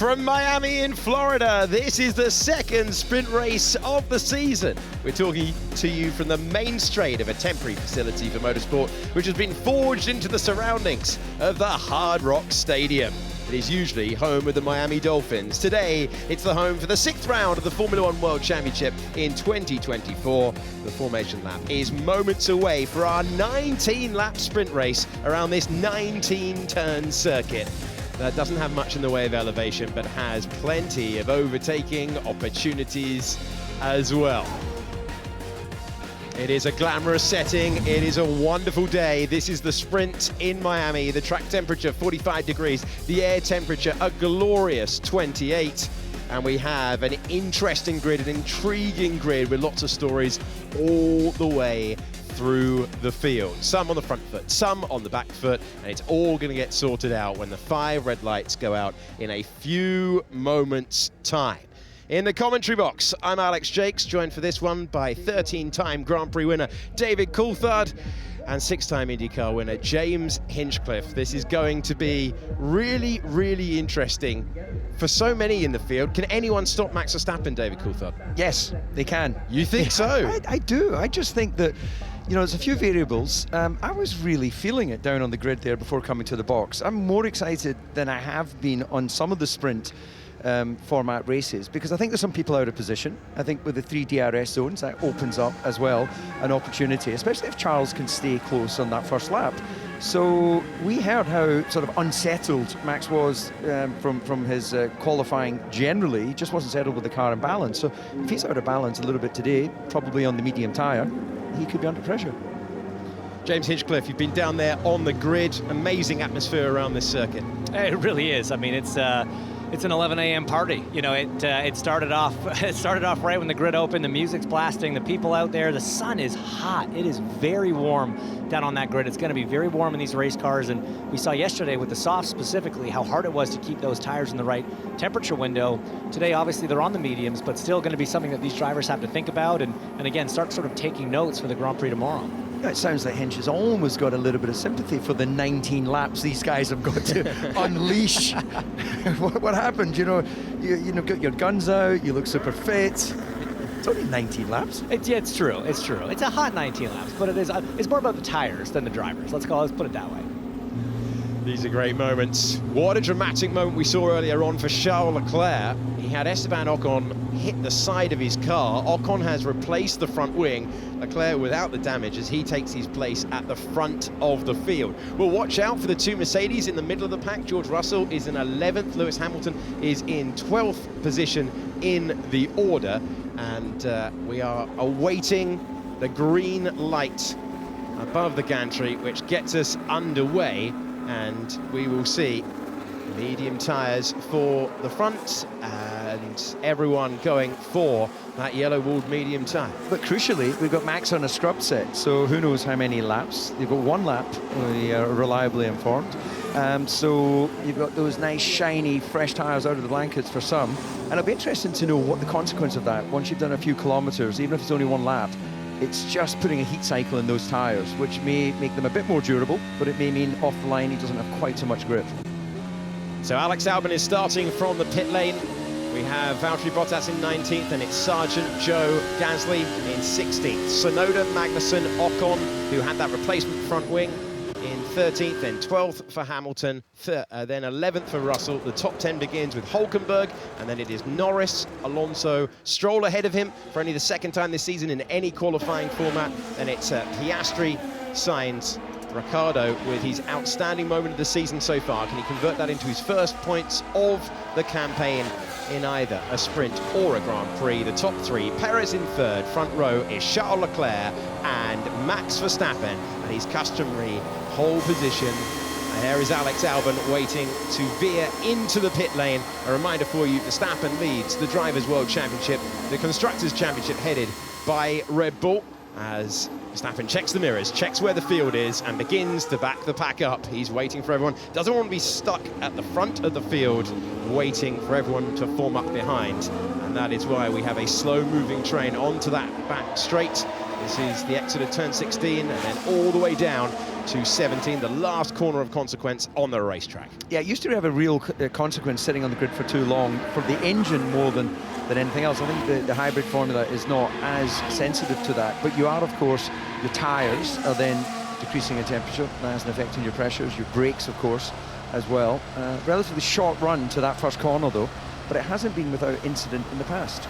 From Miami in Florida, this is the second sprint race of the season. We're talking to you from the main straight of a temporary facility for motorsport, which has been forged into the surroundings of the Hard Rock Stadium. It is usually home of the Miami Dolphins. Today, it's the home for the 6th round of the Formula One World Championship in 2024. The formation lap is moments away for our 19-lap sprint race around this 19-turn circuit. That doesn't have much in the way of elevation, but has plenty of overtaking opportunities as well. It is a glamorous setting. It is a wonderful day. This is the sprint in Miami. The track temperature, 45 degrees. The air temperature, a glorious 28. And we have an interesting grid, an intriguing grid with lots of stories all the way through the field. Some on the front foot, some on the back foot, and it's all going to get sorted out when the 5 red lights go out in a few moments' time. In the commentary box, I'm Alex Jakes, joined for this one by 13-time Grand Prix winner David Coulthard and 6-time IndyCar winner James Hinchcliffe. This is going to be really, really interesting for so many in the field. Can anyone stop Max Verstappen, David Coulthard? Yes, they can. You think so? I do. I just think that, you know, there's a few variables. I was really feeling it down on the grid there before coming to the box. I'm more excited than I have been on some of the sprint format races, because I think there's some people out of position. I think with the 3 DRS zones, that opens up as well an opportunity, especially if Charles can stay close on that first lap. So we heard how sort of unsettled Max was from his qualifying generally. He just wasn't settled with the car in balance. So if he's out of balance a little bit today, probably on the medium tyre, he could be under pressure. James Hinchcliffe, you've been down there on the grid. Amazing atmosphere around this circuit. It really is. I mean, it's an 11 a.m. party. You know, it started off right when the grid opened. The music's blasting. The people out there. The sun is hot. It is very warm down on that grid. It's going to be very warm in these race cars. And we saw yesterday with the softs specifically how hard it was to keep those tires in the right temperature window. Today, obviously, they're on the mediums, but still going to be something that these drivers have to think about and again start sort of taking notes for the Grand Prix tomorrow. It sounds like Hinch has almost got a little bit of sympathy for the 19 laps these guys have got to unleash. What happened? You know, you got your guns out, you look super fit. It's only 19 laps. It's true. It's true. It's a hot 19 laps, but it's more about the tires than the drivers. Let's put it that way. These are great moments. What a dramatic moment we saw earlier on for Charles Leclerc. He had Esteban Ocon hit the side of his car. Ocon has replaced the front wing. Leclerc without the damage as he takes his place at the front of the field. Well, watch out for the 2 Mercedes in the middle of the pack. George Russell is in 11th. Lewis Hamilton is in 12th position in the order. And we are awaiting the green light above the gantry, which gets us underway. And we will see medium tyres for the front and everyone going for that yellow-walled medium tyre. But crucially, we've got Max on a scrub set, so who knows how many laps. They've got 1 lap, we are reliably informed. So you've got those nice, shiny, fresh tyres out of the blankets for some. And it'll be interesting to know what the consequence of that, once you've done a few kilometres, even if it's only 1 lap, it's just putting a heat cycle in those tyres, which may make them a bit more durable, but it may mean off the line he doesn't have quite so much grip. So Alex Albon is starting from the pit lane. We have Valtteri Bottas in 19th, and it's Sargent, Joe, Gasly in 16th. Tsunoda, Magnussen, Ocon, who had that replacement front wing, in 13th, then 12th for Hamilton, then 11th for Russell. The top 10 begins with Hülkenberg, and then it is Norris, Alonso, Stroll ahead of him for only the 2nd time this season in any qualifying format. Then it's Piastri, Sainz, Ricciardo with his outstanding moment of the season so far. Can he convert that into his first points of the campaign in either a sprint or a Grand Prix? The top 3, Perez in 3rd, front row is Charles Leclerc and Max Verstappen, and his customary pole position. And there is Alex Albon waiting to veer into the pit lane. A reminder for you, Verstappen leads the Drivers' World Championship, the Constructors' Championship headed by Red Bull, as Verstappen checks the mirrors, checks where the field is, and begins to back the pack up. He's waiting for everyone. Doesn't want to be stuck at the front of the field, waiting for everyone to form up behind. And that is why we have a slow-moving train onto that back straight. This is the exit of turn 16, and then all the way down to 17, the last corner of consequence on the racetrack. Yeah, it used to have a real consequence sitting on the grid for too long for the engine more than anything else. I think the hybrid formula is not as sensitive to that, but you are, of course, your tyres are then decreasing in temperature. That has an effect on your pressures, your brakes, of course, as well. Relatively short run to that first corner, though, but it hasn't been without incident in the past.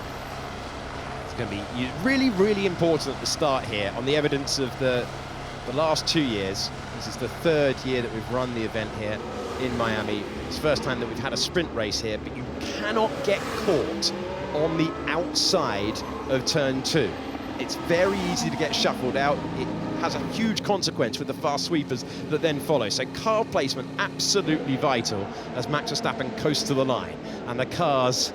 It's going to be really, really important at the start here on the evidence of the last 2 years. This is the third year that we've run the event here in Miami. It's the first time that we've had a sprint race here, but you cannot get caught on the outside of turn 2. It's very easy to get shuffled out. It has a huge consequence with the fast sweepers that then follow. So car placement absolutely vital as Max Verstappen coasts to the line. And the cars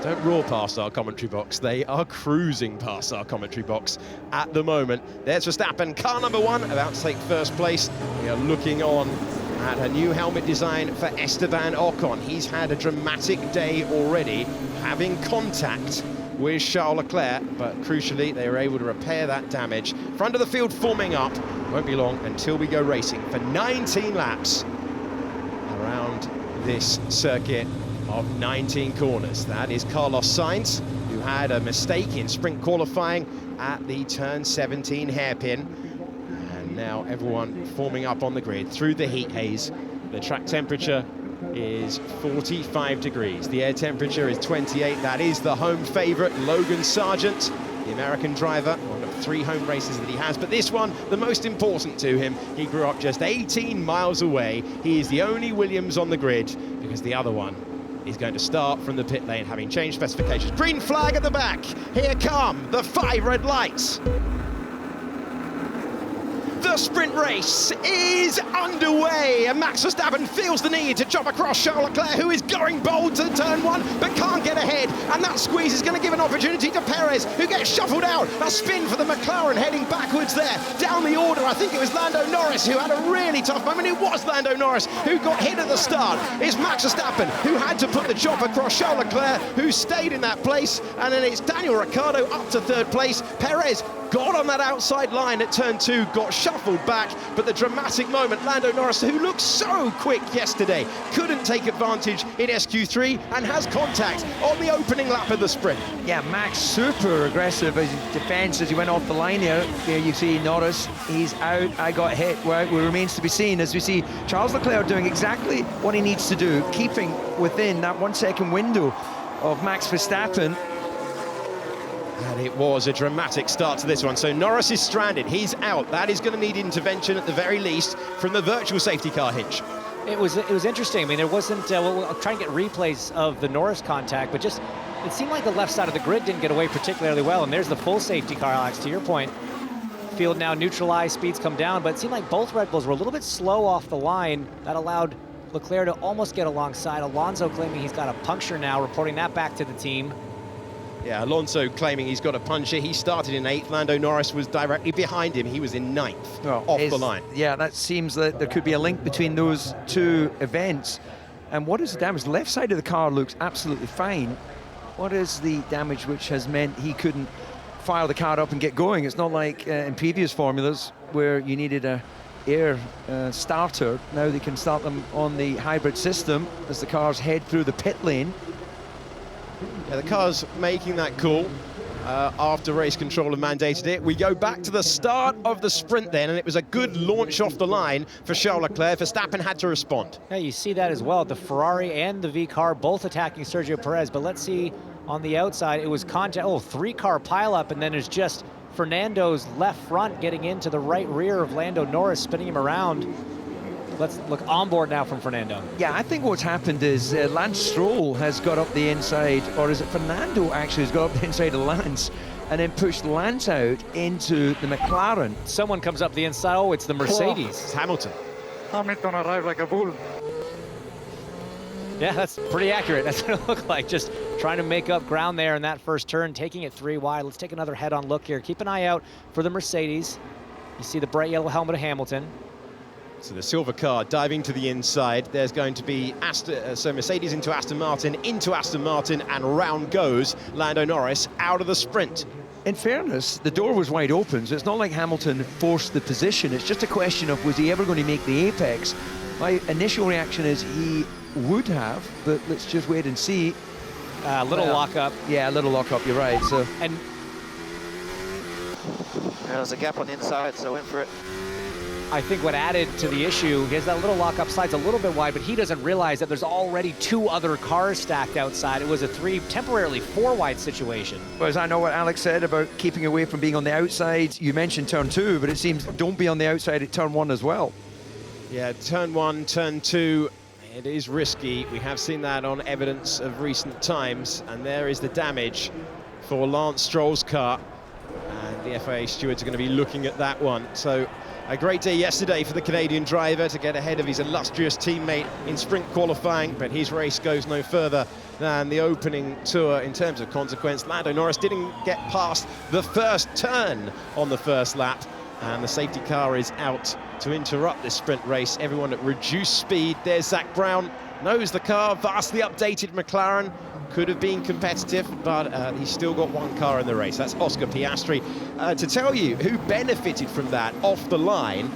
don't roar past our commentary box. They are cruising past our commentary box at the moment. There's Verstappen, car number 1, about to take first place. We are looking on at a new helmet design for Esteban Ocon. He's had a dramatic day already, having contact with Charles Leclerc, but crucially they were able to repair that damage. Front of the field forming up. Won't be long until we go racing for 19 laps around this circuit of 19 corners. That is Carlos Sainz, who had a mistake in sprint qualifying at the turn 17 hairpin. And now everyone forming up on the grid through the heat haze. The track temperature is 45 degrees. The air temperature is 28. That is the home favourite, Logan Sargent, the American driver, one of 3 home races that he has. But this one, the most important to him. He grew up just 18 miles away. He is the only Williams on the grid because the other one is going to start from the pit lane, having changed specifications. Green flag at the back. Here come the 5 red lights. The sprint race is underway, and Max Verstappen feels the need to chop across Charles Leclerc, who is going bold to turn 1 but can't get ahead, and that squeeze is going to give an opportunity to Perez, who gets shuffled out. A spin for the McLaren heading backwards there. Down the order, I think it was Lando Norris who had a really tough moment. It was Lando Norris who got hit at the start. It's Max Verstappen who had to put the chop across Charles Leclerc, who stayed in that place, and then it's Daniel Ricciardo up to 3rd place. Perez got on that outside line at turn 2, got shuffled back, but the dramatic moment, Lando Norris, who looked so quick yesterday, couldn't take advantage in SQ3 and has contact on the opening lap of the sprint. Yeah, Max super aggressive as he defends as he went off the line here. There you see Norris, he's out, I got hit. Well, it remains to be seen as we see Charles Leclerc doing exactly what he needs to do, keeping within that 1 second window of Max Verstappen. And it was a dramatic start to this one. So Norris is stranded, he's out. That is going to need intervention at the very least from the virtual safety car hitch. It was interesting. I mean, there wasn't, we'll try and get replays of the Norris contact, but just, it seemed like the left side of the grid didn't get away particularly well. And there's the full safety car, Alex, to your point. Field now neutralized, speeds come down, but it seemed like both Red Bulls were a little bit slow off the line. That allowed Leclerc to almost get alongside. Alonso claiming he's got a puncture now, reporting that back to the team. Yeah, Alonso claiming he's got a puncture. He started in 8th. Lando Norris was directly behind him. He was in 9th, off the line. Yeah, that seems that there could be a link between those 2 events. And what is the damage? The left side of the car looks absolutely fine. What is the damage which has meant he couldn't fire the car up and get going? It's not like in previous formulas where you needed a air starter. Now they can start them on the hybrid system as the cars head through the pit lane. Yeah, the car's making that call after race control have mandated it. We go back to the start of the sprint then, and it was a good launch off the line for Charles Leclerc. Verstappen had to respond. Yeah, you see that as well. The Ferrari and the V car both attacking Sergio Perez, but let's see on the outside, it was contact, 3-car pileup, and then there's just Fernando's left front getting into the right rear of Lando Norris, spinning him around. Let's look on board now from Fernando. Yeah, I think what's happened is Lance Stroll has got up the inside, or is it Fernando actually has got up the inside of Lance and then pushed Lance out into the McLaren. Someone comes up the inside, it's the Mercedes. It's Hamilton. Hamilton arrived like a bull. Yeah, that's pretty accurate. That's what it looked like. Just trying to make up ground there in that first turn, taking it 3 wide. Let's take another head-on look here. Keep an eye out for the Mercedes. You see the bright yellow helmet of Hamilton. So the silver car diving to the inside. There's going to be Mercedes into Aston Martin, and round goes Lando Norris out of the sprint. in fairness, the door was wide open, so it's not like Hamilton forced the position. It's just a question of, was he ever going to make the apex? My initial reaction is he would have, but let's just wait and see. Little lockup. Yeah, a little lockup, you're right. So. And there's a gap on the inside, so in for it. I think what added to the issue is that little lockup slide's a little bit wide, but he doesn't realize that there's already 2 other cars stacked outside. It was a temporarily 4 wide situation. Well, as I know what Alex said about keeping away from being on the outside, you mentioned turn 2, but it seems don't be on the outside at turn 1 as well. Yeah, turn 1, turn 2, it is risky. We have seen that on evidence of recent times, and there is the damage for Lance Stroll's car. And the FIA stewards are going to be looking at that one. So a great day yesterday for the Canadian driver to get ahead of his illustrious teammate in sprint qualifying, but his race goes no further than the opening tour in terms of consequence. Lando Norris didn't get past the first turn on the first lap, and the safety car is out to interrupt this sprint race. Everyone at reduced speed. There's Zach Brown, knows the car, vastly updated McLaren. Could have been competitive, but he's still got 1 car in the race. That's Oscar Piastri. To tell you who benefited from that off the line,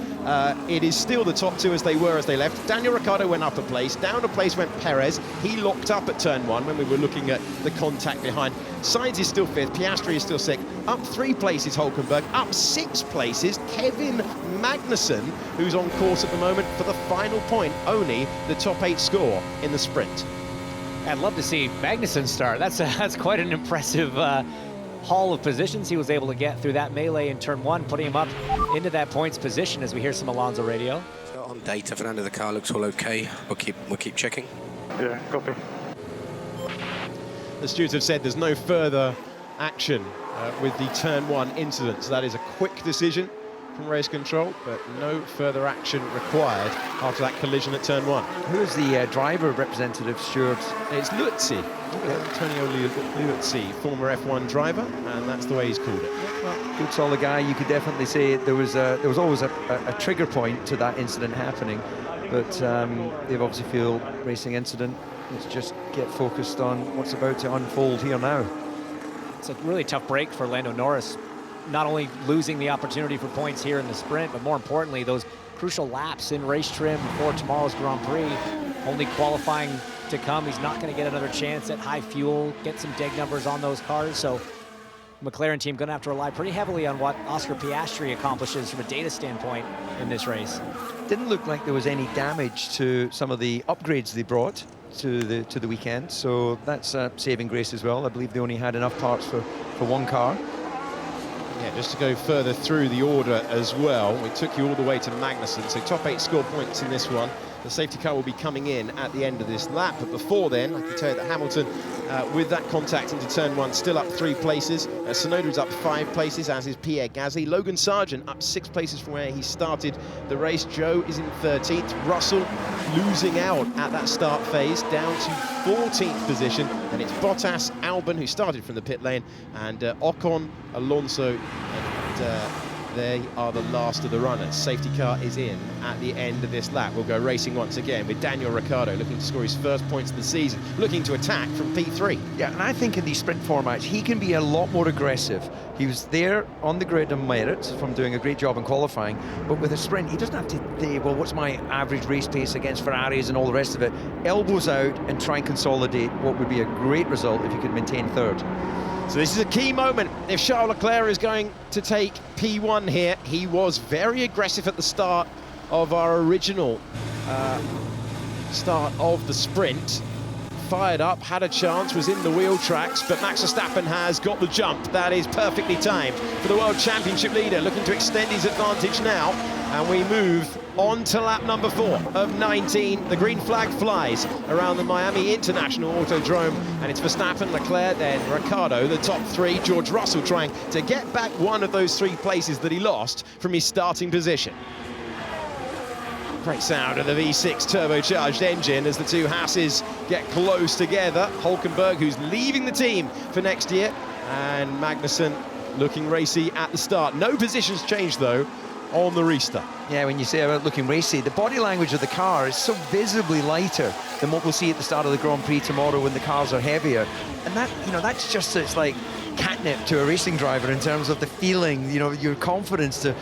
it is still the top 2 as they were as they left. Daniel Ricciardo went up a place, down a place went Perez. He locked up at turn 1 when we were looking at the contact behind. Sainz is still 5th, Piastri is still 6th. Up 3 places, Hulkenberg. Up 6 places, Kevin Magnussen, who's on course at the moment for the final point, only the top 8 score in the sprint. I'd love to see Magnussen start. That's quite an impressive haul of positions he was able to get through that melee in turn 1, putting him up into that points position as we hear some Alonso radio. So on data, Fernando, the car looks all okay. We'll keep checking. Yeah, copy. The stewards have said there's no further action with the turn 1 incident, so that is a quick decision from race control, but no further action required after that collision at turn 1. Who is the driver representative, Stuart? It's Luzzi, Antonio Luzzi, former F1 driver, and that's the way he's called it. Well, good solid guy. You could definitely say there was always a trigger point to that incident happening, but they've obviously feel racing incident. Let's just get focused on what's about to unfold here now. It's a really tough break for Lando Norris, not only losing the opportunity for points here in the sprint, but more importantly, those crucial laps in race trim before tomorrow's Grand Prix. Only qualifying to come. He's not going to get another chance at high fuel, get some dig numbers on those cars. So McLaren team going to have to rely pretty heavily on what Oscar Piastri accomplishes from a data standpoint in this race. Didn't look like there was any damage to some of the upgrades they brought to the weekend, so that's saving grace as well. I believe they only had enough parts for 1 car. Yeah, just to go further through the order as well, we took you all the way to Magnussen, so top 8 score points in this one. The safety car will be coming in at the end of this lap, but before then, I can tell you that Hamilton, with that contact into turn 1, still up 3 places. Tsunoda's up 5 places, as is Pierre Gasly. Logan Sargent up 6 places from where he started the race. Joe is in 13th. Russell losing out at that start phase, down to 14th position. And it's Bottas, Albon, who started from the pit lane, and Ocon, Alonso, and they are the last of the runners. Safety car is in at the end of this lap. We'll go racing once again with Daniel Ricciardo looking to score his first points of the season, looking to attack from P3. Yeah, and I think in these sprint formats, he can be a lot more aggressive. He was there on the grid on merit from doing a great job in qualifying, but with a sprint, he doesn't have to say, well, what's my average race pace against Ferraris and all the rest of it. Elbows out and try and consolidate what would be a great result if you could maintain 3rd. So this is a key moment. If Charles Leclerc is going to take P1 here, he was very aggressive at the start of our original start of the sprint. Fired up, had a chance, was in the wheel tracks, but Max Verstappen has got the jump. That is perfectly timed for the World Championship leader, looking to extend his advantage now. And we move on to lap number 4 of 19. The green flag flies around the Miami International Autodrome, and it's Verstappen, Leclerc, then Ricciardo, the top 3. George Russell trying to get back one of those 3 places that he lost from his starting position. Great sound of the V6 turbocharged engine as the 2 Hasses get close together. Hulkenberg, who's leaving the team for next year, and Magnussen looking racy at the start. No positions changed, though, on the restart. Yeah, when you say about looking racy, the body language of the car is so visibly lighter than what we'll see at the start of the Grand Prix tomorrow when the cars are heavier. And that, you know, that's just, it's like catnip to a racing driver in terms of the feeling, you know, your confidence to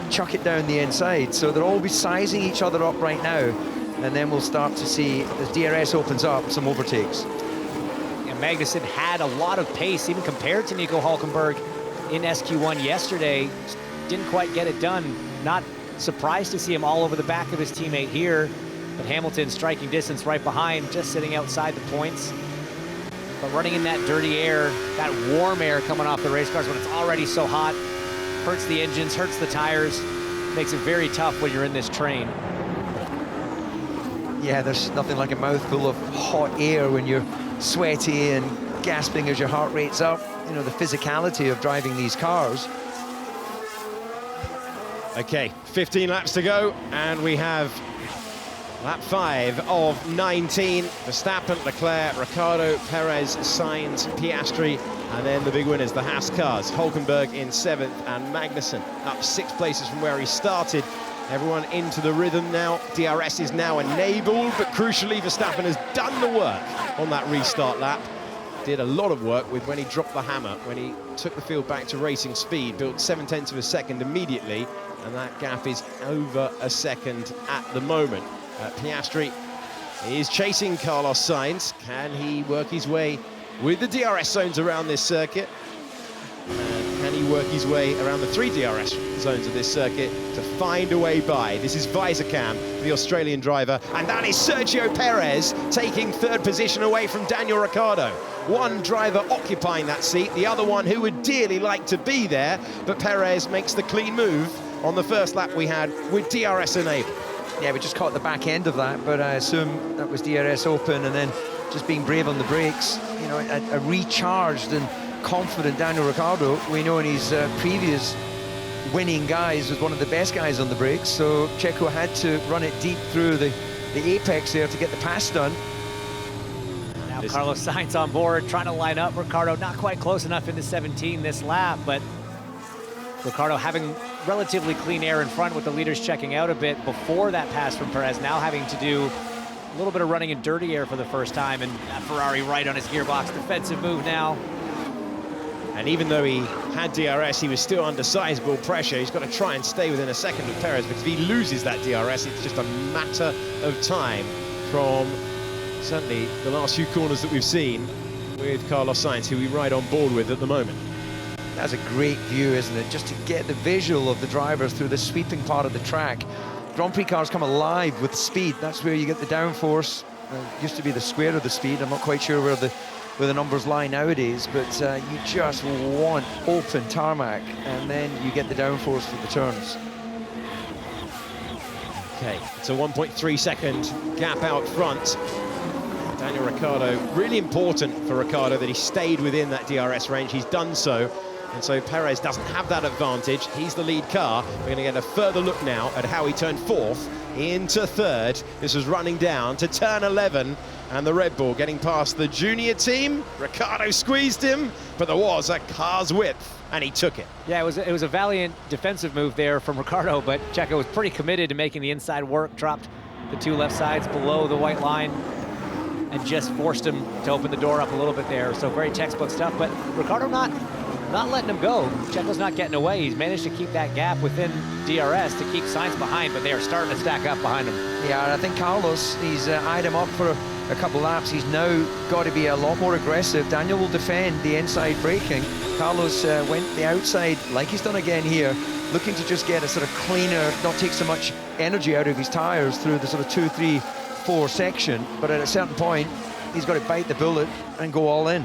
chuck it down the inside. So they'll all be sizing each other up right now, and then we'll start to see, as DRS opens up, some overtakes. And Magnussen had a lot of pace, even compared to Nico Hülkenberg in SQ1 yesterday. Didn't quite get it done. Not surprised to see him all over the back of his teammate here, but Hamilton striking distance right behind, just sitting outside the points. But running in that dirty air, that warm air coming off the race cars when it's already so hot, hurts the engines, hurts the tires, makes it very tough when you're in this train. Yeah, there's nothing like a mouthful of hot air when you're sweaty and gasping as your heart rate's up. You know, the physicality of driving these cars. Okay, 15 laps to go, and we have lap 5 of 19. Verstappen, Leclerc, Ricciardo, Perez, Sainz, Piastri, and then the big winners, the Haas cars. Hulkenberg in 7th, and Magnussen up 6 places from where he started. Everyone into the rhythm now. DRS is now enabled, but crucially, Verstappen has done the work on that restart lap. Did a lot of work with when he dropped the hammer, when he took the field back to racing speed, built 0.7 of a second immediately, and that gap is over a second at the moment. Piastri is chasing Carlos Sainz. Can he work his way with the DRS zones around this circuit? Can he work his way around the 3 DRS zones of this circuit to find a way by? This is Visacam, the Australian driver, and that is Sergio Perez taking 3rd position away from Daniel Ricciardo. One driver occupying that seat, the other one who would dearly like to be there, but Perez makes the clean move on the first lap we had with DRS enabled. Yeah, we just caught the back end of that, but I assume that was DRS open and then just being brave on the brakes. You know, a recharged and confident Daniel Ricciardo. We know in his previous winning guys was one of the best guys on the brakes, so Checo had to run it deep through the apex there to get the pass done. Now Carlos Sainz on board, trying to line up Ricciardo, not quite close enough into 17 this lap, but Ricciardo having relatively clean air in front with the leaders checking out a bit before that pass from Perez, now having to do a little bit of running in dirty air for the first time, and Ferrari right on his gearbox. Defensive move now. And even though he had DRS, he was still under sizable pressure. He's got to try and stay within a second of Perez, because if he loses that DRS, it's just a matter of time from certainly the last few corners that we've seen with Carlos Sainz, who we ride on board with at the moment. That's a great view, isn't it? Just to get the visual of the drivers through the sweeping part of the track. Grand Prix cars come alive with speed. That's where you get the downforce. Used to be the square of the speed. I'm not quite sure where the numbers lie nowadays, but you just want open tarmac, and then you get the downforce for the turns. Okay, it's a 1.3 second gap out front. Daniel Ricciardo, really important for Ricciardo that he stayed within that DRS range. He's done so. And so Perez doesn't have that advantage. He's the lead car. We're going to get a further look now at how he turned 4th into 3rd. This was running down to turn 11, and the Red Bull getting past the junior team. Ricciardo squeezed him, but there was a car's width, and he took it. Yeah, it was a valiant defensive move there from Ricciardo, but Checo was pretty committed to making the inside work, dropped the 2 left sides below the white line, and just forced him to open the door up a little bit there. So very textbook stuff, but Ricciardo not letting him go. Checo's not getting away. He's managed to keep that gap within DRS to keep Sainz behind, but they are starting to stack up behind him. Yeah, and I think Carlos, he's eyed him up for a couple laps. He's now got to be a lot more aggressive. Daniel will defend the inside braking. Carlos went the outside, like he's done again here, looking to just get a sort of cleaner, not take so much energy out of his tires through the sort of 2, 3, 4 section. But at a certain point, he's got to bite the bullet and go all in.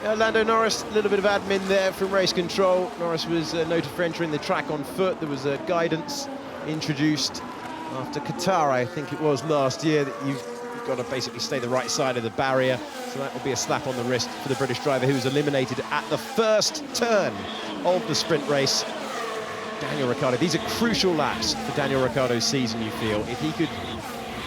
Lando Norris, a little bit of admin there from race control. Norris was noted for entering the track on foot. There was a guidance introduced after Qatar, I think it was last year, that you've got to basically stay the right side of the barrier. So that will be a slap on the wrist for the British driver, who was eliminated at the first turn of the sprint race. Daniel Ricciardo, these are crucial laps for Daniel Ricciardo's season, you feel. If he could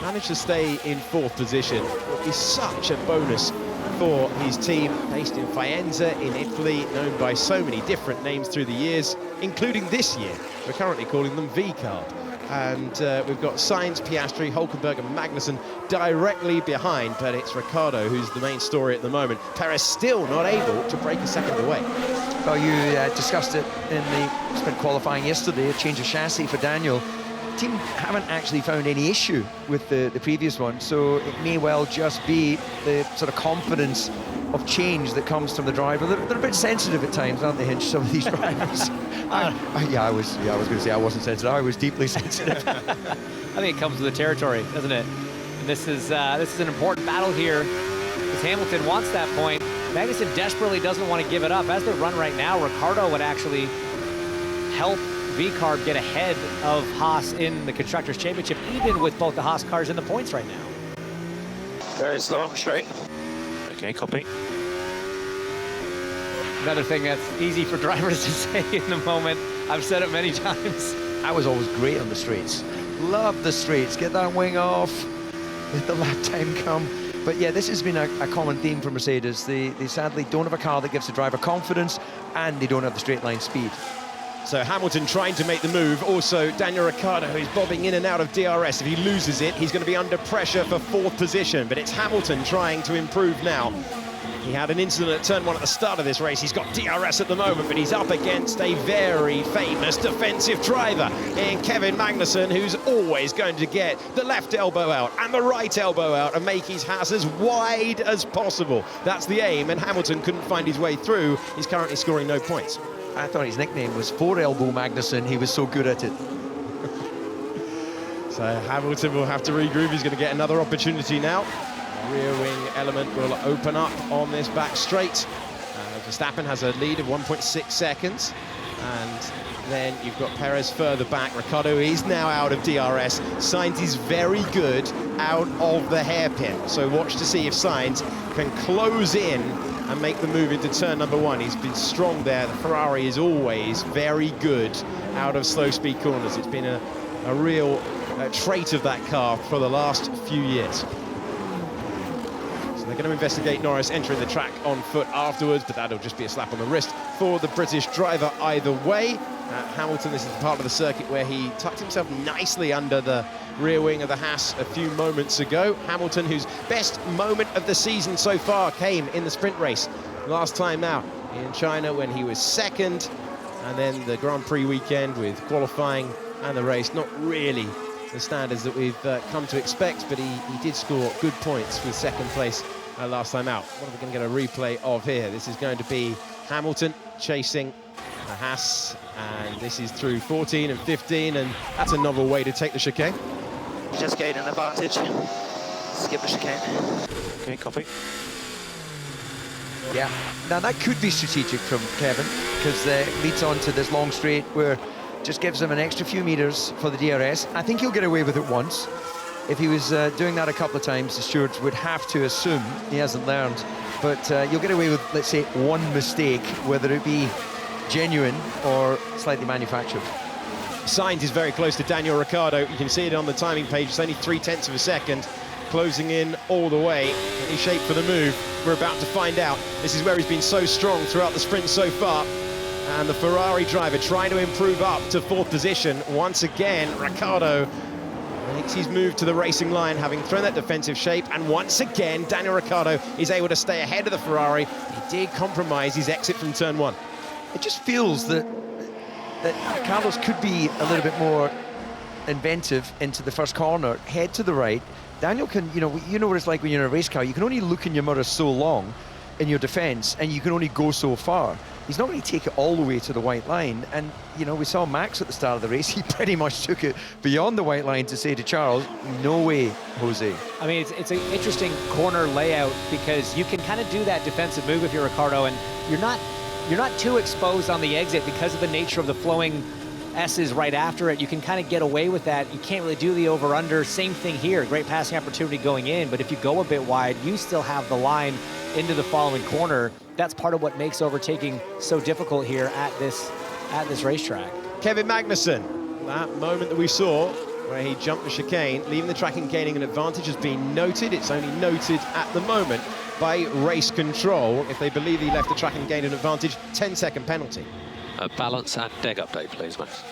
manage to stay in 4th position, it would be such a bonus for his team, based in Faenza in Italy, known by so many different names through the years, including this year. We're currently calling them V-Carb. And we've got Sainz, Piastri, Hülkenberg and Magnussen directly behind, but it's Ricciardo who's the main story at the moment. Perez still not able to break a second away. Well, you discussed it in the sprint qualifying yesterday, a change of chassis for Daniel. The team haven't actually found any issue with the previous one, so it may well just be the sort of confidence of change that comes from the driver. They're a bit sensitive at times, aren't they, Hinch, some of these drivers? I was going to say I wasn't sensitive. I was deeply sensitive. I think it comes with the territory, doesn't it? And this is an important battle here, because Hamilton wants that point. Magnussen desperately doesn't want to give it up. As they run right now, Ricciardo would actually help V-Carb get ahead of Haas in the Constructors' Championship, even with both the Haas cars in the points right now. Very slow, straight. Okay, copy. Another thing that's easy for drivers to say in the moment. I've said it many times. I was always great on the straights. Love the straights. Get that wing off. Let the lap time come. But yeah, this has been a common theme for Mercedes. They sadly don't have a car that gives the driver confidence, and they don't have the straight line speed. So Hamilton trying to make the move. Also, Daniel Ricciardo, who's bobbing in and out of DRS. If he loses it, he's going to be under pressure for 4th position. But it's Hamilton trying to improve now. He had an incident at turn 1 at the start of this race. He's got DRS at the moment, but he's up against a very famous defensive driver in Kevin Magnussen, who's always going to get the left elbow out and the right elbow out and make his Haas as wide as possible. That's the aim, and Hamilton couldn't find his way through. He's currently scoring no points. I thought his nickname was 4-elbow Magnussen. He was so good at it. So Hamilton will have to regroup. He's going to get another opportunity now. Rear wing element will open up on this back straight. Verstappen has a lead of 1.6 seconds. And then you've got Perez further back. Ricciardo is now out of DRS. Sainz is very good out of the hairpin. So watch to see if Sainz can close in and make the move into turn number 1. He's been strong there. The Ferrari is always very good out of slow speed corners. It's been a real trait of that car for the last few years. They're going to investigate Norris entering the track on foot afterwards, but that'll just be a slap on the wrist for the British driver either way. Hamilton, this is the part of the circuit where he tucked himself nicely under the rear wing of the Haas a few moments ago. Hamilton, whose best moment of the season so far came in the sprint race last time out in China when he was 2nd, and then the Grand Prix weekend with qualifying and the race. Not really the standards that we've come to expect, but he did score good points with 2nd place last time out. What are we going to get a replay of here? This is going to be Hamilton chasing the Haas, and this is through 14 and 15, and that's a novel way to take the chicane. Just gained an advantage. Skip the chicane. Okay, copy. Yeah, now that could be strategic from Kevin, because it leads on to this long straight where just gives him an extra few meters for the DRS. I think he'll get away with it once. If he was doing that a couple of times, the stewards would have to assume he hasn't learned. But you'll get away with, let's say, one mistake, whether it be genuine or slightly manufactured. Sainz is very close to Daniel Ricciardo. You can see it on the timing page. It's only 0.3 of a second, closing in all the way. Any shape for the move? We're about to find out. This is where he's been so strong throughout the sprint so far. And the Ferrari driver trying to improve up to 4th position. Once again, Ricciardo makes his move to the racing line, having thrown that defensive shape. And once again, Daniel Ricciardo is able to stay ahead of the Ferrari. He did compromise his exit from turn 1. It just feels that Carlos could be a little bit more inventive into the first corner, head to the right. Daniel can, you know what it's like when you're in a race car. You can only look in your mirror so long in your defense, and you can only go so far. He's not going to take it all the way to the white line. And, we saw Max at the start of the race. He pretty much took it beyond the white line to say to Charles, no way, Jose. I mean, it's an interesting corner layout, because you can kind of do that defensive move if you're Ricciardo, and you're not too exposed on the exit because of the nature of the flowing S's right after it. You can kind of get away with that. You can't really do the over-under. Same thing here. Great passing opportunity going in, but if you go a bit wide, you still have the line into the following corner. That's part of what makes overtaking so difficult here at this racetrack. Kevin Magnussen, that moment that we saw where he jumped the chicane, leaving the track and gaining an advantage, has been noted. It's only noted at the moment by race control. If they believe he left the track and gained an advantage, 10-second penalty. Balance and deg update, please, Max.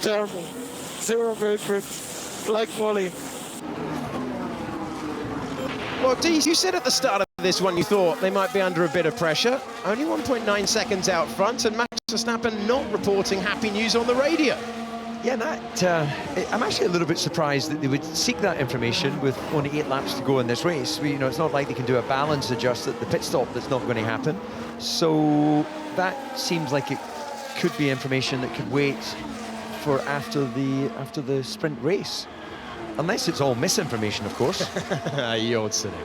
Terrible. 0 movement. Like Molly. Well, Dees, you said at the start of this one you thought they might be under a bit of pressure. Only 1.9 seconds out front, and Max Verstappen not reporting happy news on the radio. Yeah, I'm actually a little bit surprised that they would seek that information with only 8 laps to go in this race. It's not like they can do a balance adjust at the pit stop. That's not going to happen. So that seems like it could be information that could wait for after the sprint race. Unless it's all misinformation, of course. You're cynic.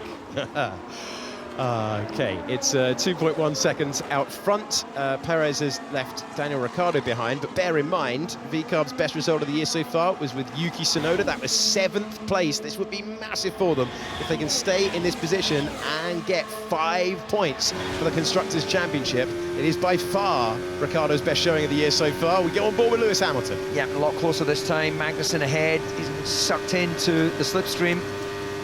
Okay, it's 2.1 seconds out front. Perez has left Daniel Ricciardo behind, but bear in mind, VCARB's best result of the year so far was with Yuki Tsunoda. That was 7th place. This would be massive for them if they can stay in this position and get 5 points for the Constructors' Championship. It is by far Ricciardo's best showing of the year so far. We get on board with Lewis Hamilton. Yeah, a lot closer this time. Magnussen ahead. He's sucked into the slipstream.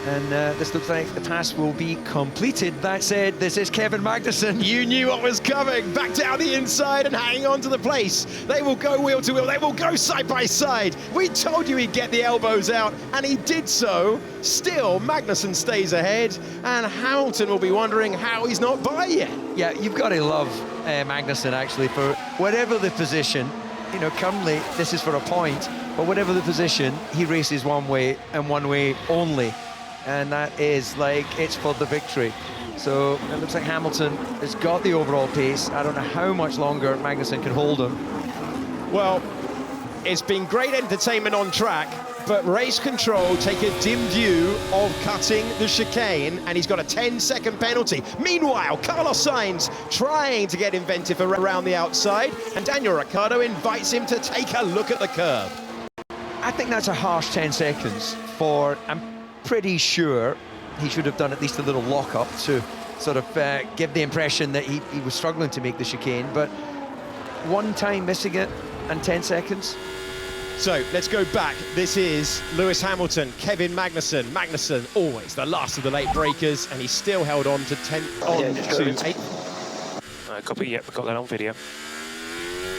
And this looks like the pass will be completed. That said, this is Kevin Magnussen. You knew what was coming. Back down the inside and hanging on to the place. They will go wheel to wheel. They will go side by side. We told you he'd get the elbows out, and he did so. Still, Magnussen stays ahead, and Hamilton will be wondering how he's not by yet. Yeah, you've got to love Magnussen, actually, for whatever the position. Currently, this is for a point, but whatever the position, he races one way and one way only. And that is it's for the victory. So it looks like Hamilton has got the overall pace. I don't know how much longer Magnussen can hold him. Well, it's been great entertainment on track, but race control take a dim view of cutting the chicane, and he's got a 10-second penalty. Meanwhile, Carlos Sainz trying to get inventive around the outside, and Daniel Ricciardo invites him to take a look at the curb. I think that's a harsh 10 seconds for... I'm pretty sure he should have done at least a little lock-up to sort of give the impression that he was struggling to make the chicane, but one time missing it and 10 seconds. So let's go back. This is Lewis Hamilton, Kevin Magnussen. Magnussen always the last of the late breakers, and he's still held on to 8. Copy, yep, we got that on video.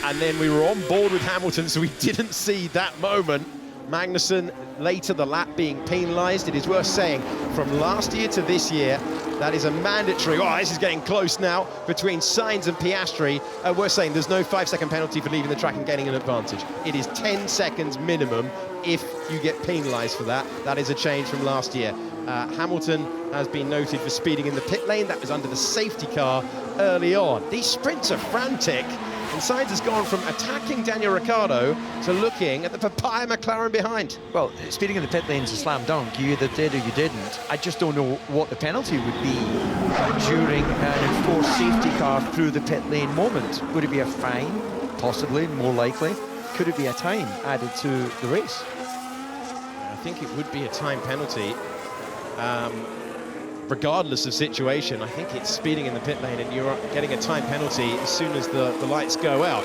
And then we were on board with Hamilton, so we didn't see that moment. Magnussen later the lap being penalised. It is worth saying, from last year to this year, that is a mandatory. Oh, this is getting close now between Sainz and Piastri. Worth saying, there's no 5-second penalty for leaving the track and gaining an advantage. It is 10 seconds minimum if you get penalised for that. That is a change from last year. Hamilton has been noted for speeding in the pit lane. That was under the safety car early on. These sprints are frantic. And Sainz has gone from attacking Daniel Ricciardo to looking at the papaya McLaren behind. Well, speeding in the pit lane is a slam dunk. You either did or you didn't. I just don't know what the penalty would be during an enforced safety car through the pit lane moment. Would it be a fine? Possibly, more likely. Could it be a time added to the race? I think it would be a time penalty. Regardless of situation, I think it's speeding in the pit lane and you're getting a time penalty as soon as the lights go out.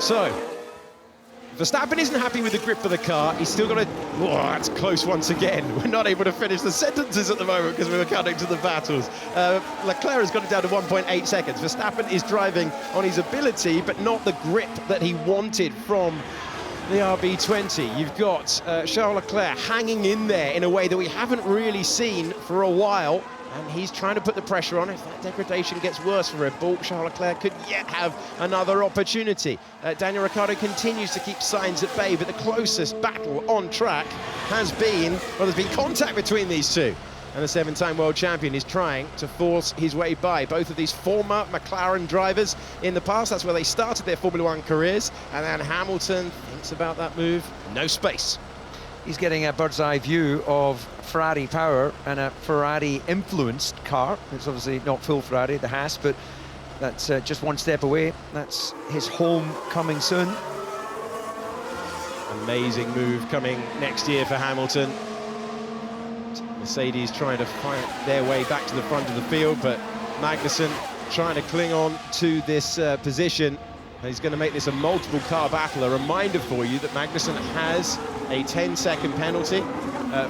So, Verstappen isn't happy with the grip of the car. He's still got a... Oh, that's close once again. We're not able to finish the sentences at the moment because we were cutting to the battles. Leclerc has got it down to 1.8 seconds. Verstappen is driving on his ability, but not the grip that he wanted from the RB20. You've got Charles Leclerc hanging in there in a way that we haven't really seen for a while, and he's trying to put the pressure on. If that degradation gets worse for Red Bull, Charles Leclerc could yet have another opportunity. Daniel Ricciardo continues to keep Sainz at bay, but the closest battle on track has been, well, there's been contact between these two. And the 7-time world champion is trying to force his way by both of these former McLaren drivers in the past. That's where they started their Formula One careers. And then Hamilton thinks about that move. No space. He's getting a bird's eye view of Ferrari power and a Ferrari influenced car. It's obviously not full Ferrari, the Haas, but that's just one step away. That's his home coming soon. Amazing move coming next year for Hamilton. Mercedes trying to find their way back to the front of the field, but Magnussen trying to cling on to this position. He's going to make this a multiple car battle. A reminder for you that Magnussen has a 10-second penalty.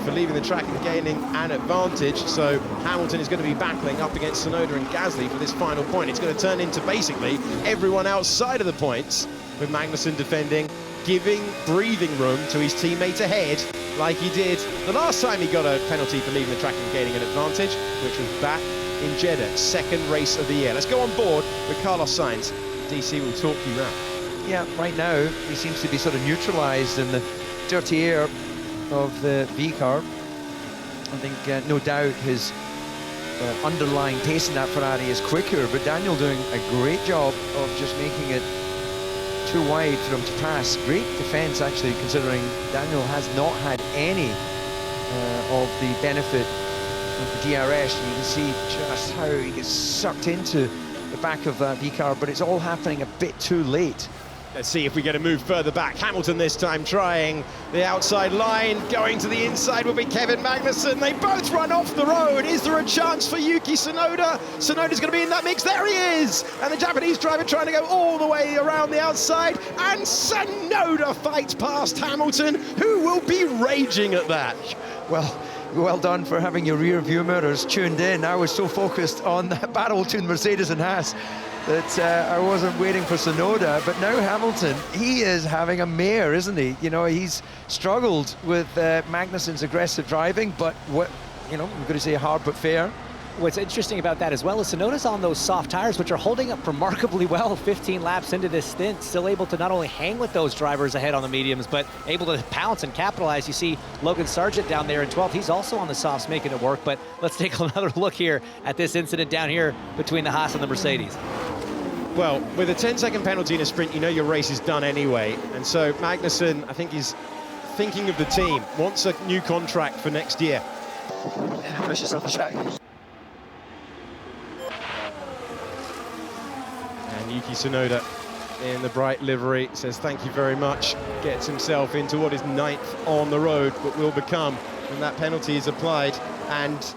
for leaving the track and gaining an advantage. So Hamilton is going to be battling up against Tsunoda and Gasly for this final point. It's going to turn into basically everyone outside of the points, with Magnussen defending, giving breathing room to his teammate ahead, like he did the last time he got a penalty for leaving the track and gaining an advantage, which was back in Jeddah, second race of the year. Let's go on board with Carlos Sainz. DC will talk you now. Yeah, right now he seems to be sort of neutralised in the dirty air of the V car. I think no doubt his underlying pace in that Ferrari is quicker, but Daniel doing a great job of just making it too wide for him to pass. Great defence, actually, considering Daniel has not had any of the benefit of the DRS. You can see just how he gets sucked into the back of that V car, but it's all happening a bit too late. Let's see if we get a move further back. Hamilton this time trying the outside line. Going to the inside will be Kevin Magnussen. They both run off the road. Is there a chance for Yuki Tsunoda? Tsunoda's going to be in that mix. There he is! And the Japanese driver trying to go all the way around the outside. And Tsunoda fights past Hamilton, who will be raging at that. Well done for having your rear view mirrors tuned in. I was so focused on that battle between Mercedes and Haas that I wasn't waiting for Tsunoda. But now Hamilton, he is having a mare, isn't he? You know, he's struggled with Magnussen's aggressive driving, but what, you know, I'm going to say hard but fair. What's interesting about that as well is Tsunoda's on those soft tires, which are holding up remarkably well 15 laps into this stint, still able to not only hang with those drivers ahead on the mediums, but able to pounce and capitalize. You see Logan Sargent down there in 12th. He's also on the softs making it work, but let's take another look here at this incident down here between the Haas and the Mercedes. Well, with a 10-second penalty in a sprint, you know your race is done anyway. And so Magnussen, I think, is thinking of the team, wants a new contract for next year. Push yourself the track. And Yuki Tsunoda in the bright livery says thank you very much, gets himself into what is 9th on the road, but will become when that penalty is applied. And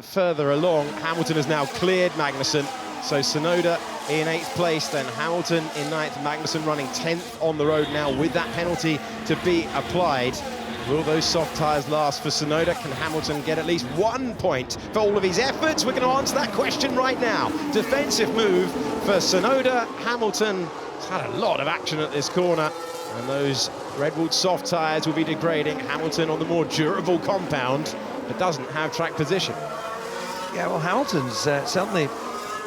further along, Hamilton has now cleared Magnussen, so Tsunoda in 8th place, then Hamilton in 9th, Magnussen running 10th on the road now with that penalty to be applied. Will those soft tyres last for Tsunoda? Can Hamilton get at least 1 point for all of his efforts? We're going to answer that question right now. Defensive move for Tsunoda. Hamilton has had a lot of action at this corner, and those Redwood soft tyres will be degrading. Hamilton on the more durable compound, but doesn't have track position. Yeah, well, Hamilton's certainly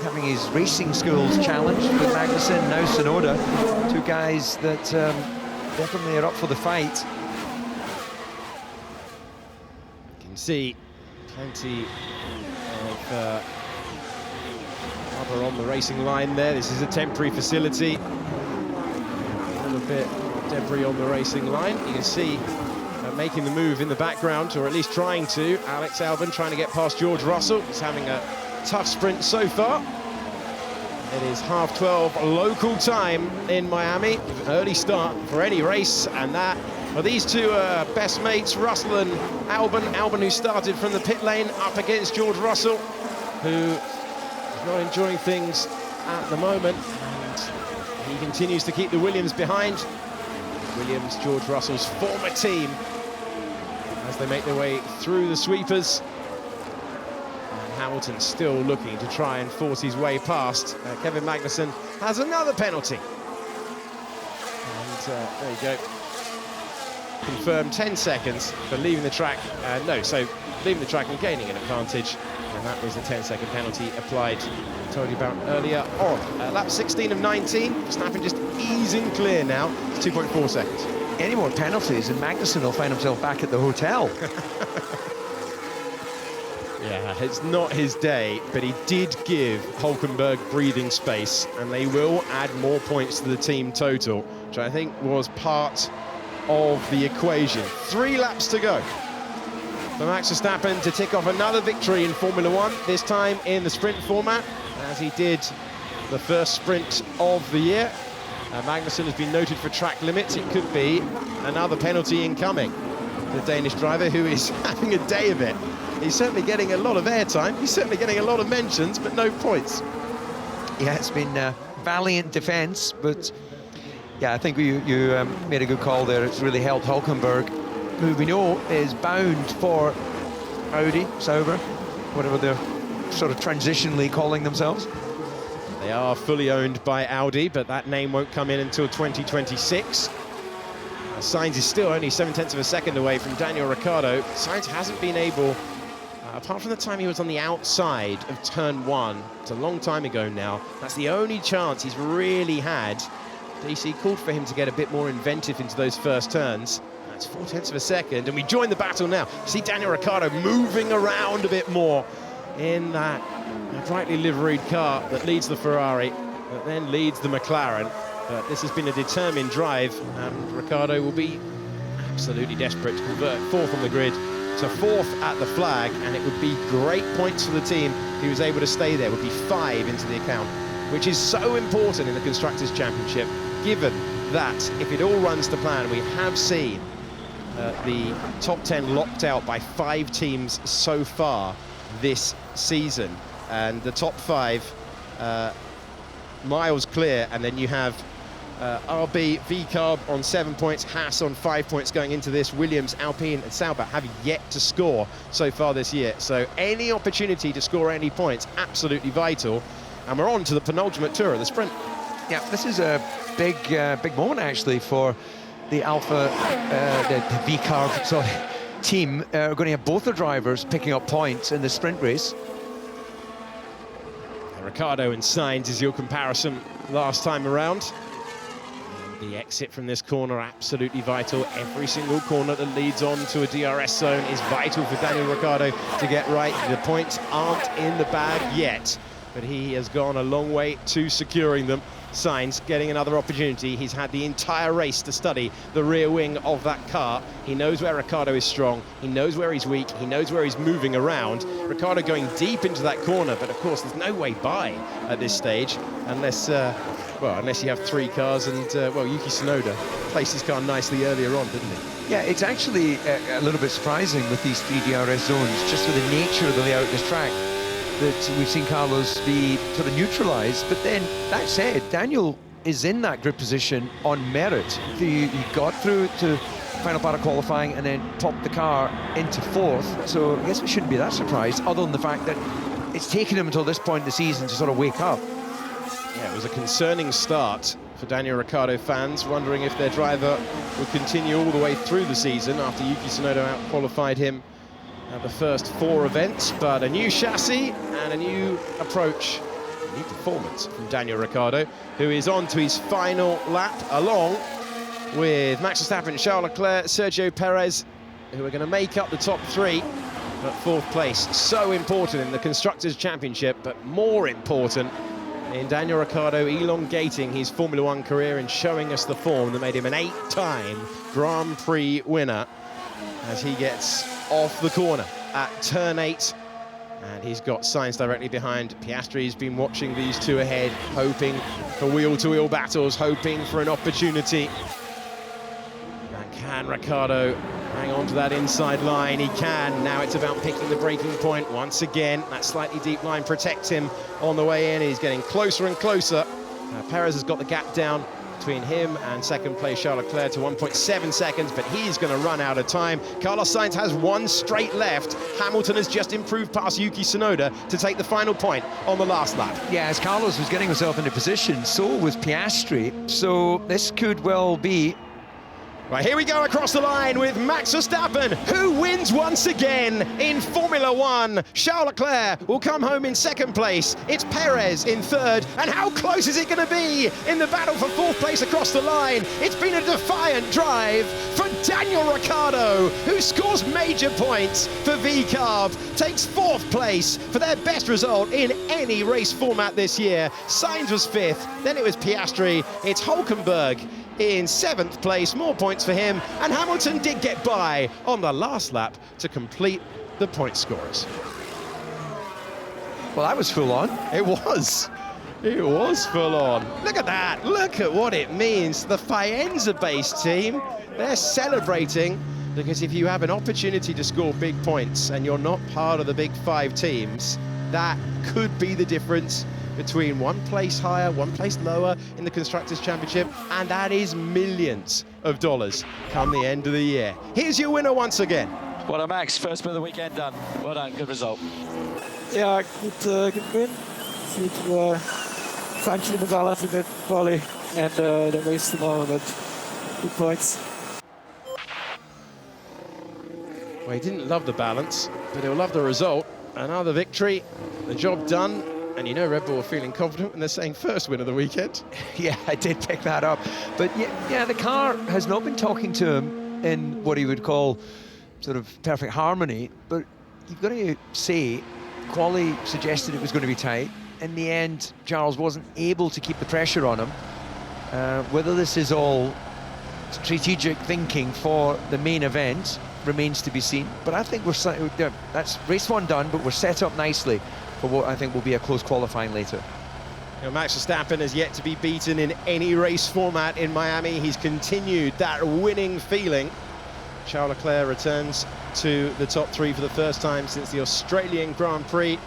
having his racing skills challenged with Magnussen, now Tsunoda. Two guys that definitely are up for the fight. See plenty of rubber on the racing line there. This is a temporary facility. A little bit of debris on the racing line. You can see making the move in the background, or at least trying to. Alex Albon trying to get past George Russell. He's having a tough sprint so far. It is 12:30 local time in Miami. An early start for any race, and that, well, these two are best mates, Russell and Albon. Albon, who started from the pit lane, up against George Russell, who is not enjoying things at the moment. And he continues to keep the Williams behind. Williams, George Russell's former team, as they make their way through the sweepers. Hamilton still looking to try and force his way past. Kevin Magnussen has another penalty. And there you go. Confirmed 10 seconds for leaving the track. Leaving the track and gaining an advantage. And that was the 10-second penalty applied, I told you about earlier on. Lap 16 of 19. Verstappen just easing clear now. It's 2.4 seconds. Any more penalties and Magnussen will find himself back at the hotel. Yeah, it's not his day, but he did give Hülkenberg breathing space, and they will add more points to the team total, which I think was part of the equation. 3 laps to go for Max Verstappen to tick off another victory in Formula One, this time in the sprint format, as he did the first sprint of the year. Magnussen has been noted for track limits. It could be another penalty incoming. The Danish driver, who is having a day of it. He's certainly getting a lot of airtime. He's certainly getting a lot of mentions, but no points. Yeah, it's been valiant defence, but yeah, I think you made a good call there. It's really helped Hülkenberg who we know is bound for Audi, Sauber, whatever they're sort of transitionally calling themselves. They are fully owned by Audi, but that name won't come in until 2026. Sainz is still only 0.7 of a second away from Daniel Ricciardo. Sainz hasn't been able, apart from the time he was on the outside of turn 1, it's a long time ago now, that's the only chance he's really had. DC called for him to get a bit more inventive into those first turns. That's 0.4 of a second, and we join the battle now. See Daniel Ricciardo moving around a bit more in that brightly liveried car that leads the Ferrari, that then leads the McLaren. But this has been a determined drive, and Ricciardo will be absolutely desperate to convert 4th on the grid to 4th at the flag, and it would be great points for the team if he was able to stay there. It would be 5 into the account, which is so important in the Constructors' Championship, given that if it all runs to plan, we have seen the top 10 locked out by 5 teams so far this season, and the top 5 miles clear, and then you have RB, VCarb on 7 points, Haas on 5 points going into this. Williams, Alpine and Sauber have yet to score so far this year, so any opportunity to score any points, absolutely vital. And we're on to the penultimate tour of the sprint. Yeah, this is a big moment actually for the Alpha, the VCarb team. Are going to have both their drivers picking up points in the sprint race. Ricciardo and Sainz is your comparison last time around. And the exit from this corner, absolutely vital. Every single corner that leads on to a DRS zone is vital for Daniel Ricciardo to get right. The points aren't in the bag yet, but he has gone a long way to securing them. Sainz getting another opportunity. He's had the entire race to study the rear wing of that car. He knows where Ricciardo is strong, he knows where he's weak, he knows where he's moving around. Ricciardo going deep into that corner, but of course there's no way by at this stage unless unless you have 3 cars, and well, Yuki Tsunoda placed his car nicely earlier on, didn't he? Yeah, it's actually a little bit surprising with these 3 DRS zones, just for the nature of the layout of this track, that we've seen Carlos be sort of neutralised. But then, that said, Daniel is in that grid position on merit. He got through to final part of qualifying and then popped the car into 4th, so I guess we shouldn't be that surprised, other than the fact that it's taken him until this point in the season to sort of wake up. Yeah, it was a concerning start for Daniel Ricciardo fans, wondering if their driver would continue all the way through the season after Yuki Tsunoda out-qualified him at the first 4 events. But a new chassis and a new approach, a new performance from Daniel Ricciardo, who is on to his final lap, along with Max Verstappen, Charles Leclerc, Sergio Perez, who are going to make up the top 3 at 4th place. So important in the Constructors' Championship, but more important in Daniel Ricciardo elongating his Formula 1 career and showing us the form that made him an 8-time Grand Prix winner, as he gets off the corner at turn 8. And he's got Sainz directly behind. Piastri's been watching these 2 ahead, hoping for wheel-to-wheel battles, hoping for an opportunity. And can Ricciardo hang on to that inside line? He can. Now it's about picking the braking point once again. That slightly deep line protects him on the way in. He's getting closer and closer. Perez has got the gap down between him and second place Charles Leclerc to 1.7 seconds, but he's going to run out of time. Carlos Sainz has 1 straight left. Hamilton has just improved past Yuki Tsunoda to take the final point on the last lap. Yeah, as Carlos was getting himself into position, so was Piastri, so this could well be. Right, here we go across the line with Max Verstappen, who wins once again in Formula 1. Charles Leclerc will come home in 2nd place. It's Perez in 3rd. And how close is it going to be in the battle for 4th place across the line? It's been a defiant drive for Daniel Ricciardo, who scores major points for VCarb, takes 4th place for their best result in any race format this year. Sainz was 5th, then it was Piastri. It's Hülkenberg in 7th place, more points for him, and Hamilton did get by on the last lap to complete the point scorers. Well, that was full on. It was full on. Look at that, look at what it means. The Faenza-based team, they're celebrating, because if you have an opportunity to score big points and you're not part of the big 5 teams, that could be the difference between one place higher, one place lower in the Constructors' Championship, and that is millions of dollars come the end of the year. Here's your winner once again. Well done, Max. First bit of the weekend done. Well done. Good result. Yeah, good win. Need to function the balance a bit, volley, and the race tomorrow, but good points. Well, he didn't love the balance, but he'll love the result. Another victory, the job done, and you know Red Bull are feeling confident when they're saying first win of the weekend. Yeah, I did pick that up. But yeah, the car has not been talking to him in what he would call sort of perfect harmony, but you've got to say, quali suggested it was going to be tight. In the end, Charles wasn't able to keep the pressure on him. Whether this is all strategic thinking for the main event remains to be seen. But I think that's race one done, but we're set up nicely for what I think will be a close qualifying later. You know, Max Verstappen has yet to be beaten in any race format in Miami. He's continued that winning feeling. Charles Leclerc returns to the top three for the first time since the Australian Grand Prix.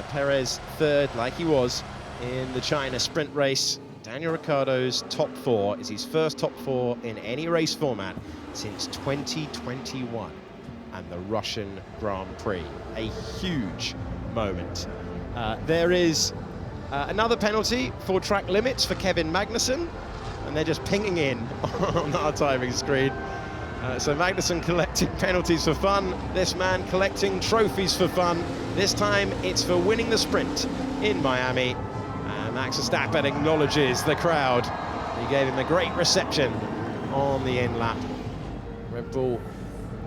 Perez third, like he was in the China sprint race. Daniel Ricciardo's top four is his first top four in any race format since 2021 and the Russian Grand Prix. A huge moment. There is another penalty for track limits for Kevin Magnussen, and they're just pinging in on our timing screen. So Magnussen collecting penalties for fun, this man collecting trophies for fun. This time it's for winning the sprint in Miami. Max Verstappen acknowledges the crowd. He gave him a great reception on the end lap. Red Bull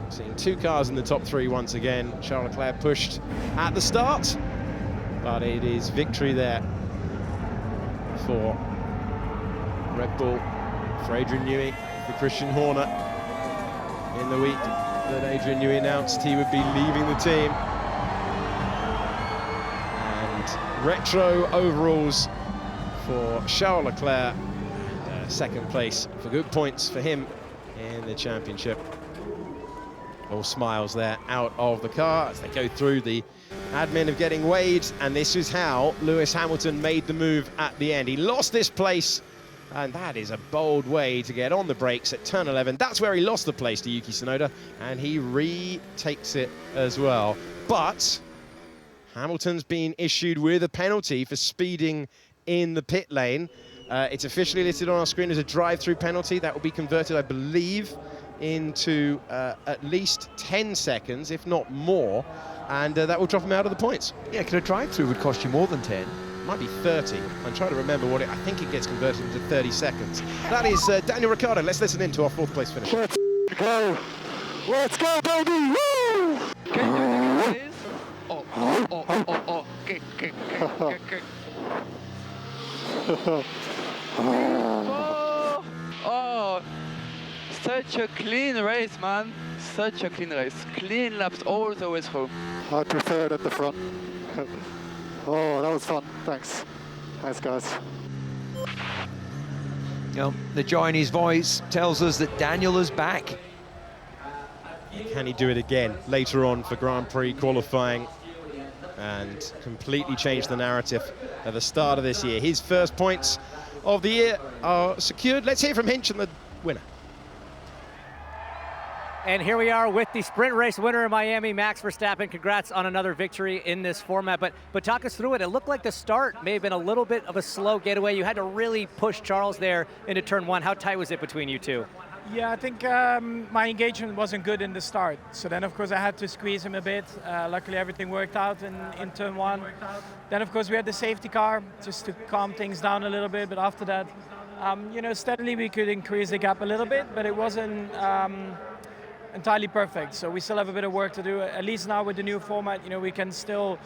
seeing two cars in the top three once again. Charles Leclerc pushed at the start, but it is victory there for Red Bull, for Adrian Newey, for Christian Horner. In the week that Adrian Newey announced he would be leaving the team. And retro overalls for Charles Leclerc. Second place for good points for him in the championship. All smiles there out of the car as they go through the admin of getting weighed, and this is how Lewis Hamilton made the move at the end. He lost this place, and that is a bold way to get on the brakes at turn 11. That's where he lost the place to Yuki Tsunoda, and he retakes it as well. But Hamilton's been issued with a penalty for speeding in the pit lane. It's officially listed on our screen as a drive-through penalty. That will be converted, I believe, into at least 10 seconds, if not more, and that will drop him out of the points. Yeah, because a drive-through would cost you more than 10. Might be 30. I'm trying to remember what I think it gets converted into 30 seconds. That is Daniel Ricciardo. Let's listen in to our fourth place finish. Let's go! Let's go, baby! Woo! Can you do this? Oh. Oh, such a clean race, man. Such a clean race. Clean laps all the way through. I prefer it at the front. Oh, that was fun. Thanks. Thanks, guys. You know, the joy in his voice tells us that Daniel is back. Can he do it again later on for Grand Prix qualifying and completely change the narrative at the start of this year? His first points of the year are secured. Let's hear from Hinch and the winner. And here we are with the sprint race winner in Miami, Max Verstappen. Congrats on another victory in this format. But talk us through it. It looked like the start may have been a little bit of a slow getaway. You had to really push Charles there into turn one. How tight was it between you two? Yeah, I think my engagement wasn't good in the start. So then, of course, I had to squeeze him a bit. Luckily, everything worked out in turn one. Then, of course, we had the safety car just to calm things down a little bit. But after that, steadily we could increase the gap a little bit, but it wasn't entirely perfect. So we still have a bit of work to do. At least now with the new format, we can still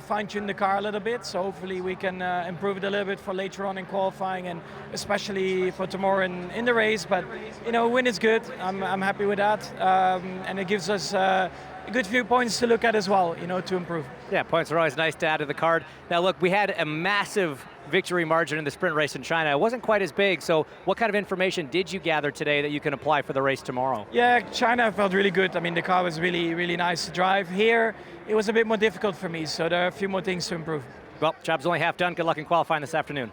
fine-tune the car a little bit. So hopefully we can improve it a little bit for later on in qualifying and especially for tomorrow in the race. But win is good. I'm happy with that, and it gives us a good few points to look at as well, to improve. Yeah, points are always nice to add to the card. Now look, we had a massive victory margin in the sprint race in China. It wasn't quite as big, so what kind of information did you gather today that you can apply for the race tomorrow? Yeah, China felt really good. I mean, the car was really, really nice to drive. Here, it was a bit more difficult for me, so there are a few more things to improve. Well, job's only half done. Good luck in qualifying this afternoon.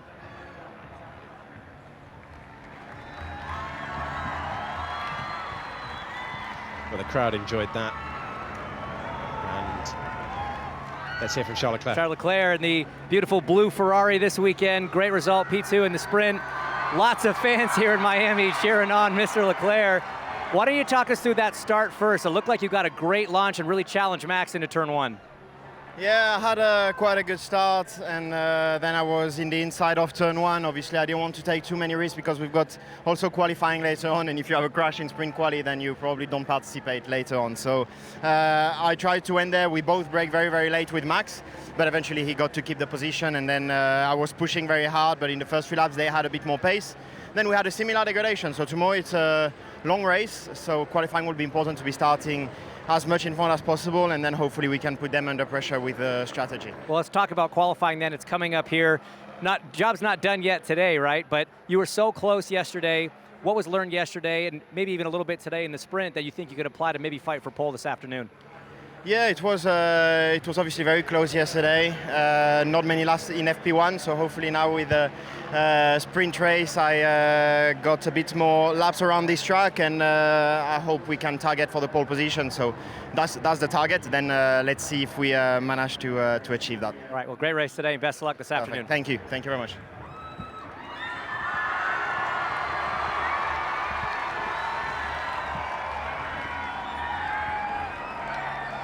Well, the crowd enjoyed that. And let's hear from Charles Leclerc. Charles Leclerc in the beautiful blue Ferrari this weekend. Great result, P2 in the sprint. Lots of fans here in Miami cheering on Mr. Leclerc. Why don't you talk us through that start first? It looked like you got a great launch and really challenged Max into turn 1. Yeah, I had quite a good start, and then I was in the inside of turn 1. Obviously, I didn't want to take too many risks because we've got also qualifying later on, and if you have a crash in sprint quali, then you probably don't participate later on. So I tried to end there. We both brake very, very late with Max, but eventually he got to keep the position, and then I was pushing very hard, but in the first 3 laps they had a bit more pace. Then we had a similar degradation, so tomorrow it's a long race, so qualifying will be important to be starting as much in front as possible, and then hopefully we can put them under pressure with the strategy. Well, let's talk about qualifying then. It's coming up here. Job's not done yet today, right? But you were so close yesterday. What was learned yesterday, and maybe even a little bit today in the sprint, that you think you could apply to maybe fight for pole this afternoon? Yeah, it was obviously very close yesterday. Not many laps in FP1, so hopefully now with the sprint race I got a bit more laps around this track, and I hope we can target for the pole position. So that's the target. Then let's see if we manage to achieve that. All right, well, great race today, and best of luck this afternoon. Thank you very much.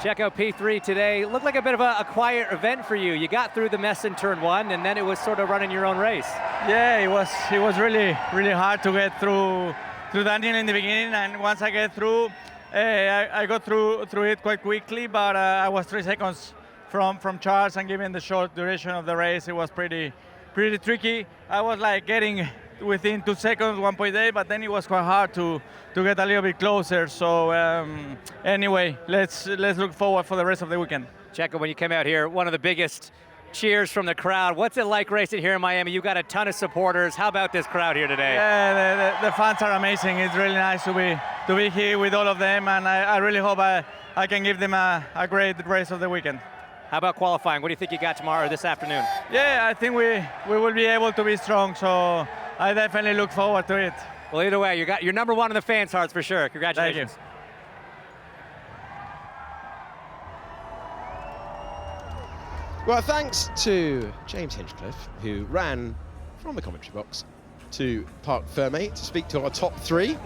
Check out P3 today. Looked like a bit of a quiet event for you. You got through the mess in turn 1, and then it was sort of running your own race. Yeah, it was really hard to get through Daniel in the beginning, and once I get through, I got through it quite quickly. But I was 3 seconds from Charles, and given the short duration of the race, it was pretty tricky. I was like getting within 2 seconds, 1.8, but then it was quite hard to get a little bit closer. So anyway, let's look forward for the rest of the weekend. Checo, when you came out here, one of the biggest cheers from the crowd. What's it like racing here in Miami? You've got a ton of supporters. How about this crowd here today? Yeah, the fans are amazing. It's really nice to be here with all of them, and I really hope I can give them a great race of the weekend. How about qualifying? What do you think you got tomorrow or this afternoon? Yeah, I think we will be able to be strong, so I definitely look forward to it. Well, either way, you're number 1 in the fans' hearts for sure. Congratulations. Thank you. Well, thanks to James Hinchcliffe, who ran from the commentary box to Parc Fermé to speak to our top 3.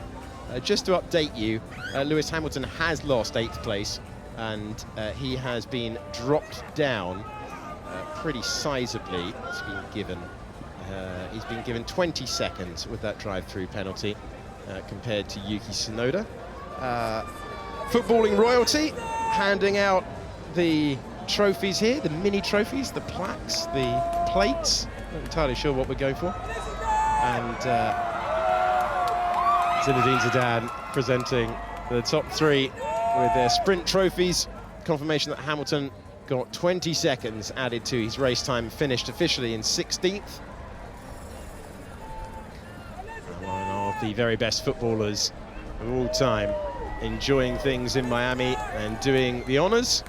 Just to update you, Lewis Hamilton has lost 8th place, and he has been dropped down pretty sizably. He's been given 20 seconds with that drive-through penalty compared to Yuki Tsunoda. Footballing royalty handing out the trophies here, the mini trophies, the plaques, the plates. Not entirely sure what we're going for. And Zinedine Zidane presenting the top 3 with their sprint trophies. Confirmation that Hamilton got 20 seconds added to his race time, finished officially in 16th. One of the very best footballers of all time, enjoying things in Miami and doing the honors.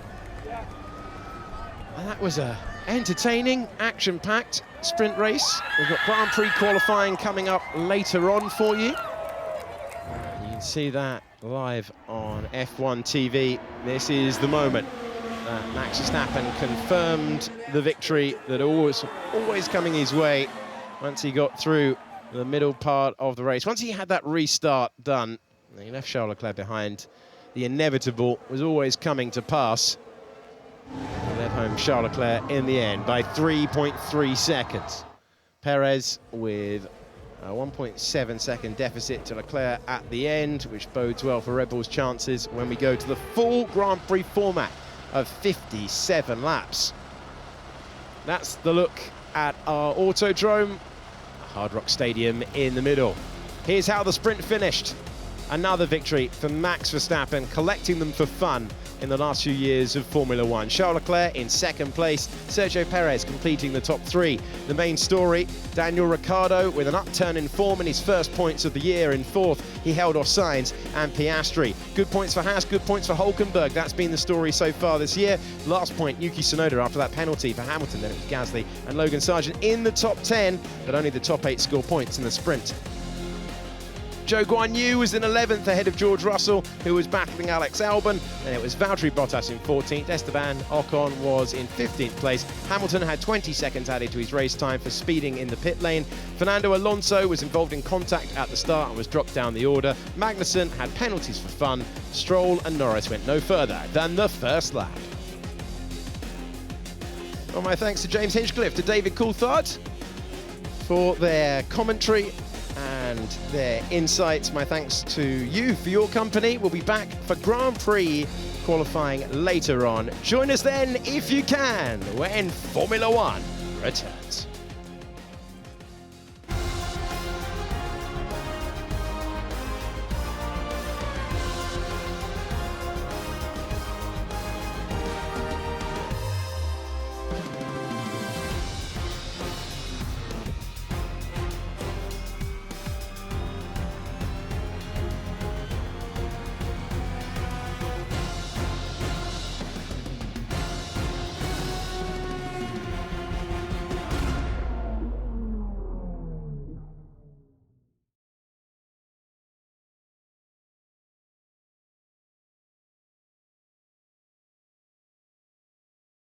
And that was a entertaining, action-packed sprint race. We've got Grand Prix qualifying coming up later on for you. You can see that live on F1TV. This is the moment that Max Verstappen confirmed the victory that always coming his way once he got through the middle part of the race. Once he had that restart done, he left Charles Leclerc behind. The inevitable was always coming to pass. He led home Charles Leclerc in the end by 3.3 seconds. Perez with a 1.7 second deficit to Leclerc at the end, which bodes well for Red Bull's chances when we go to the full Grand Prix format of 57 laps. That's the look at our Autodrome, Hard Rock Stadium in the middle. Here's how the sprint finished. Another victory for Max Verstappen, collecting them for fun in the last few years of Formula One. Charles Leclerc in second place, Sergio Perez completing the top three. The main story, Daniel Ricciardo with an upturn in form in his first points of the year in fourth. He held off Sainz and Piastri. Good points for Haas, good points for Hülkenberg. That's been the story so far this year. Last point, Yuki Tsunoda after that penalty for Hamilton. Then it was Gasly and Logan Sargent in the top 10, but only the top 8 score points in the sprint. Zhou Guanyu was in 11th ahead of George Russell, who was battling Alex Albon, and it was Valtteri Bottas in 14th. Esteban Ocon was in 15th place. Hamilton had 20 seconds added to his race time for speeding in the pit lane. Fernando Alonso was involved in contact at the start and was dropped down the order. Magnussen had penalties for fun. Stroll and Norris went no further than the first lap. Well, my thanks to James Hinchcliffe, to David Coulthard for their commentary and their insights. My thanks to you for your company. We'll be back for Grand Prix qualifying later on. Join us then if you can when Formula One returns.